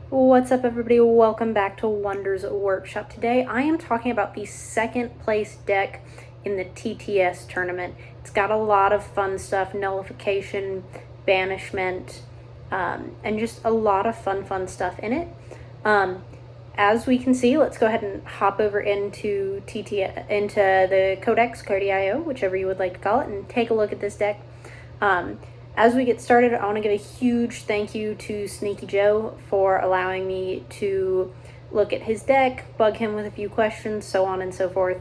What's up, everybody? Welcome back to Wonders Workshop. Today I am talking about the second place deck in the TTS tournament. It's got a lot of fun stuff: nullification, banishment, and just a lot of fun stuff in it. As we can see, let's go ahead and hop over into the Codex, Cardio, whichever you would like to call it, and take a look at this deck. As we get started, I want to give a huge thank you to Sneaky Joe for allowing me to look at his deck, bug him with a few questions, so on and so forth.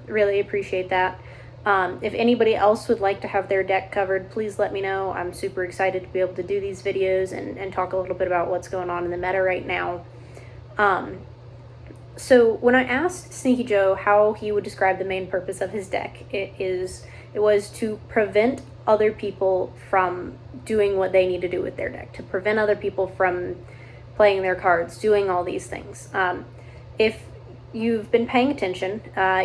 Really appreciate that. If anybody else would like to have their deck covered, please let me know. I'm super excited to be able to do these videos and talk a little bit about what's going on in the meta right now. So when I asked Sneaky Joe how he would describe the main purpose of his deck, it was to prevent other people from doing what they need to do with their deck, to prevent other people from playing their cards, doing all these things. If you've been paying attention,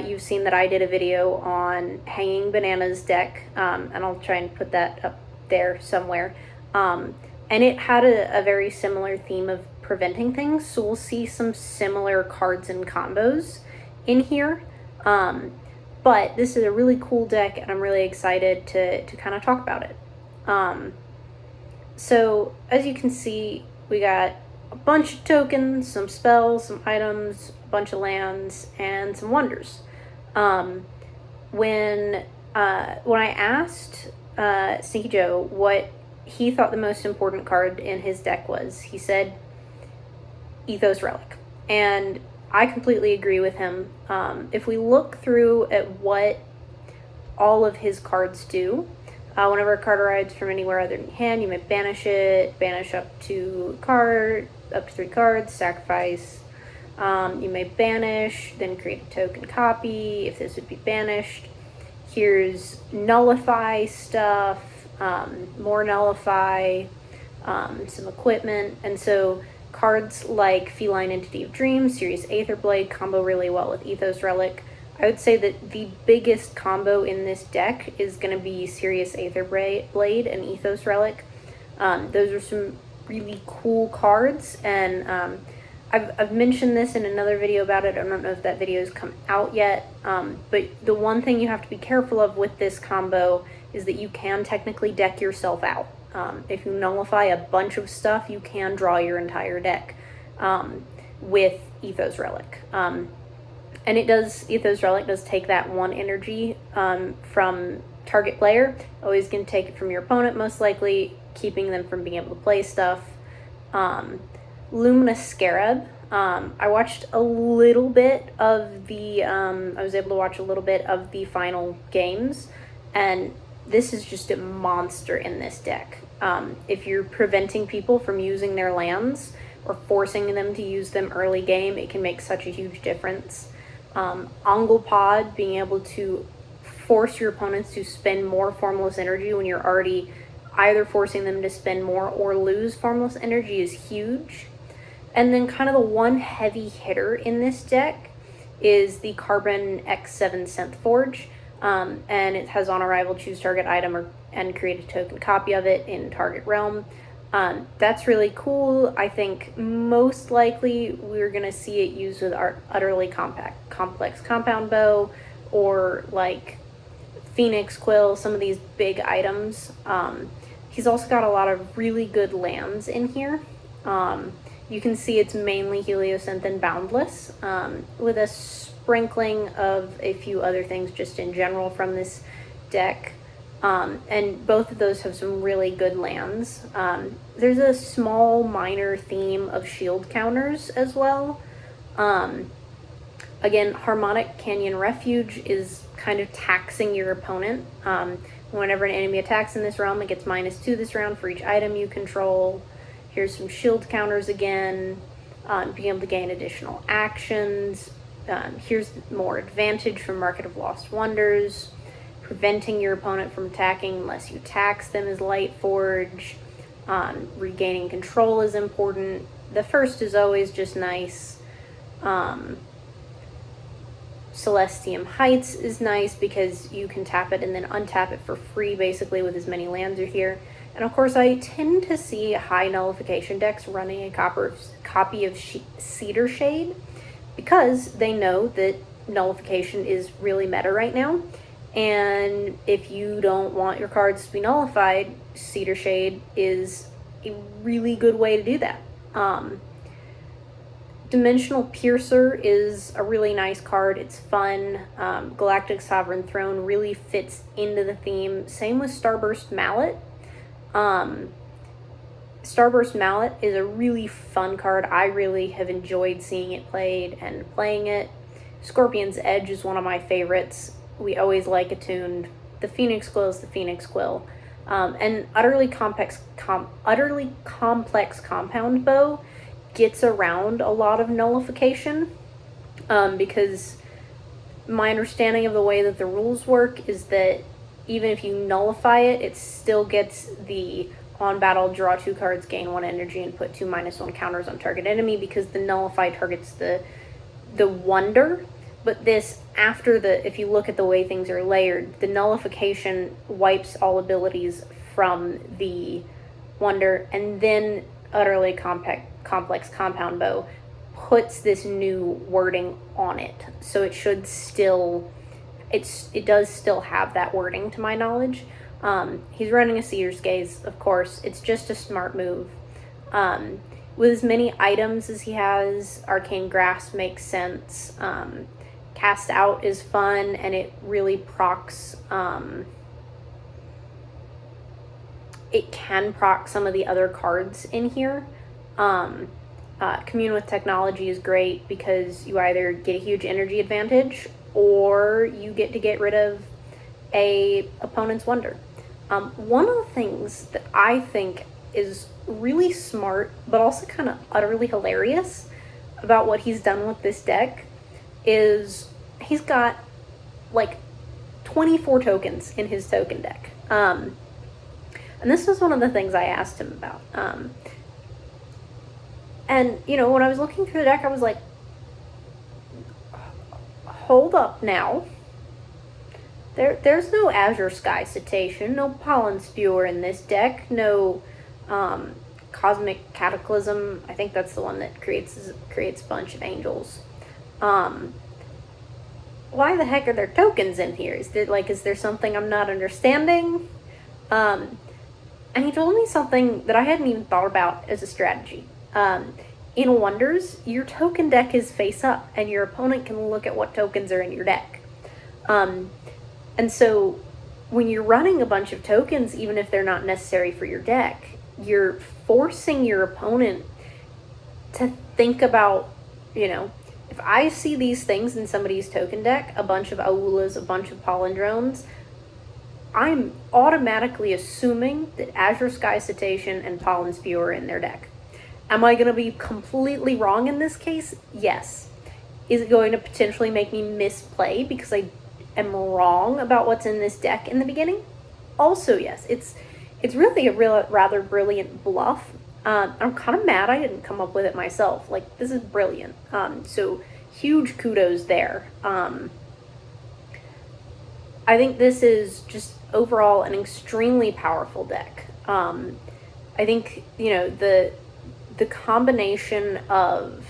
you've seen that I did a video on Hanging Banana's deck, and I'll try and put that up there somewhere. And it had a very similar theme of preventing things, so we'll see some similar cards and combos in here. But this is a really cool deck, and I'm really excited to kind of talk about it. So as you can see, we got a bunch of tokens, some spells, some items, a bunch of lands, and some wonders. When I asked Sneaky Joe what he thought the most important card in his deck was, he said Ethos Relic. And I completely agree with him. If we look through at what all of his cards do, whenever a card arrives from anywhere other than hand, you may banish it, banish up to 3 cards, sacrifice. You may banish, then create a token copy if this would be banished. Here's Nullify stuff, more Nullify, some equipment, and so cards like Feline Entity of Dreams, Serious Aetherblade combo really well with Ethos Relic. I would say that the biggest combo in this deck is going to be Serious Aetherblade and Ethos Relic. Those are some really cool cards, and I've mentioned this in another video about it. I don't know if that video has come out yet, but the one thing you have to be careful of with this combo is that you can technically deck yourself out. If you nullify a bunch of stuff, you can draw your entire deck with Ethos Relic. And Ethos Relic does take that 1 energy from target player. Always going to take it from your opponent, most likely, keeping them from being able to play stuff. Luminous Scarab. I watched a little bit of the, I was able to watch a little bit of the final games, and this is just a monster in this deck. If you're preventing people from using their lands or forcing them to use them early game, it can make such a huge difference. Onglepod, being able to force your opponents to spend more formless energy when you're already either forcing them to spend more or lose formless energy, is huge. And then kind of the one heavy hitter in this deck is the Carbon X7 Synth Forge. And it has on arrival, choose target item and create a token copy of it in target realm. That's really cool. I think most likely we're going to see it used with our utterly complex compound bow, or like Phoenix Quill, some of these big items. He's also got a lot of really good lands in here. You can see it's mainly Heliosynth and Boundless, with a sprinkling of a few other things just in general from this deck. And both of those have some really good lands. There's a small minor theme of shield counters as well. Again, Harmonic Canyon Refuge is kind of taxing your opponent. Whenever an enemy attacks in this realm, it gets -2 this round for each item you control. Here's some shield counters again, being able to gain additional actions. Here's more advantage from Market of Lost Wonders. Preventing your opponent from attacking unless you tax them is Light Forge. Regaining control is important. The first is always just nice. Celestium Heights is nice because you can tap it and then untap it for free, basically, with as many lands are here. And of course, I tend to see high nullification decks running a copy of Cedar Shade because they know that nullification is really meta right now. And if you don't want your cards to be nullified, Cedar Shade is a really good way to do that. Dimensional Piercer is a really nice card. It's fun. Galactic Sovereign Throne really fits into the theme. Same with Starburst Mallet. Starburst Mallet is a really fun card. I really have enjoyed seeing it played and playing it. Scorpion's Edge is one of my favorites. We always like attuned. The Phoenix Quill is the Phoenix Quill. And Utterly Complex Compound Bow gets around a lot of nullification, because my understanding of the way that the rules work is that even if you nullify it, it still gets the on battle, draw 2 cards, gain 1 energy, and put 2 -1 counters on target enemy, because the nullify targets the wonder. But this, after if you look at the way things are layered, the nullification wipes all abilities from the wonder, and then Utterly Complex Compound Bow puts this new wording on it. So it should still, it does still have that wording to my knowledge. He's running a Seer's Gaze, of course. It's just a smart move. With as many items as he has, Arcane Grasp makes sense. Cast Out is fun, and it really procs, it can proc some of the other cards in here. Commune with Technology is great because you either get a huge energy advantage or you get to get rid of a opponent's wonder. One of the things that I think is really smart but also kind of utterly hilarious about what he's done with this deck is he's got like 24 tokens in his token deck. And this was one of the things I asked him about. And, you know, when I was looking through the deck, I was like, hold up now. There's no Azure Sky Cetacean, no Pollen Spewer in this deck, no Cosmic Cataclysm. I think that's the one that creates a bunch of angels. Why the heck are there tokens in here? Is there something I'm not understanding? And he told me something that I hadn't even thought about as a strategy. In Wonders, your token deck is face up, and your opponent can look at what tokens are in your deck. And so when you're running a bunch of tokens, even if they're not necessary for your deck, you're forcing your opponent to think about, you know, if I see these things in somebody's token deck, a bunch of Aulas, a bunch of Pollen Drones, I'm automatically assuming that Azure Sky Cetacean and Pollen Spew are in their deck. Am I going to be completely wrong in this case? Yes. Is it going to potentially make me misplay because I am wrong about what's in this deck in the beginning? Also, yes. It's really a rather brilliant bluff. I'm kind of mad I didn't come up with it myself. Like, this is brilliant. So huge kudos there. I think this is just overall an extremely powerful deck. I think, you know, the combination of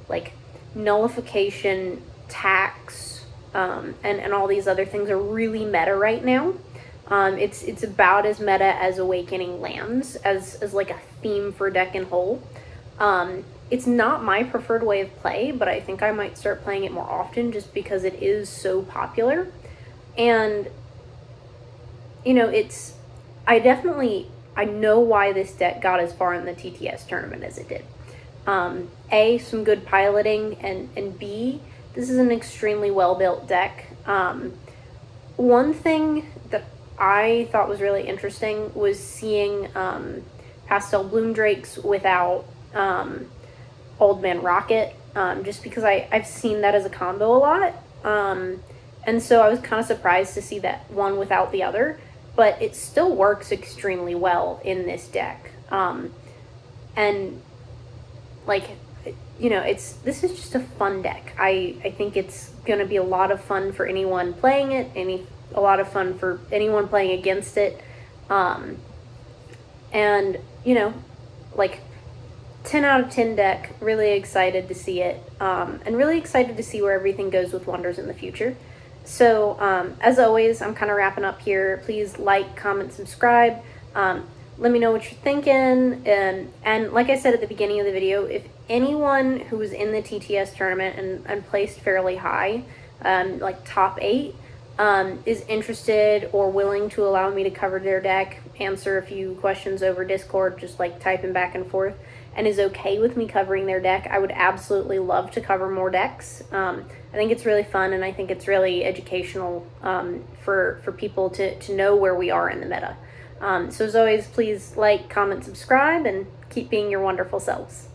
like nullification, tax, and all these other things are really meta right now. It's about as meta as Awakening Lands as like a theme for deck and whole. It's not my preferred way of play, but I think I might start playing it more often just because it is so popular. And, you know, I know why this deck got as far in the TTS tournament as it did. A, some good piloting, and B, this is an extremely well-built deck. One thing that I thought was really interesting was seeing Pastel Bloom Drakes without Old Man Rocket, just because I've seen that as a combo a lot. And so I was kind of surprised to see that one without the other, but it still works extremely well in this deck. And like, you know, this is just a fun deck. I think it's going to be a lot of fun for anyone playing it, a lot of fun for anyone playing against it. And, like 10 out of 10 deck. Really excited to see it. And really excited to see where everything goes with Wonders in the future. So, as always, I'm kind of wrapping up here. Please like, comment, subscribe. Let me know what you're thinking. And like I said at the beginning of the video, if anyone who was in the TTS tournament and placed fairly high, like top 8, is interested or willing to allow me to cover their deck, answer a few questions over Discord, just like typing back and forth, and is okay with me covering their deck, I would absolutely love to cover more decks. I think it's really fun, and I think it's really educational for people to know where we are in the meta. So as always, please like, comment, subscribe, and keep being your wonderful selves.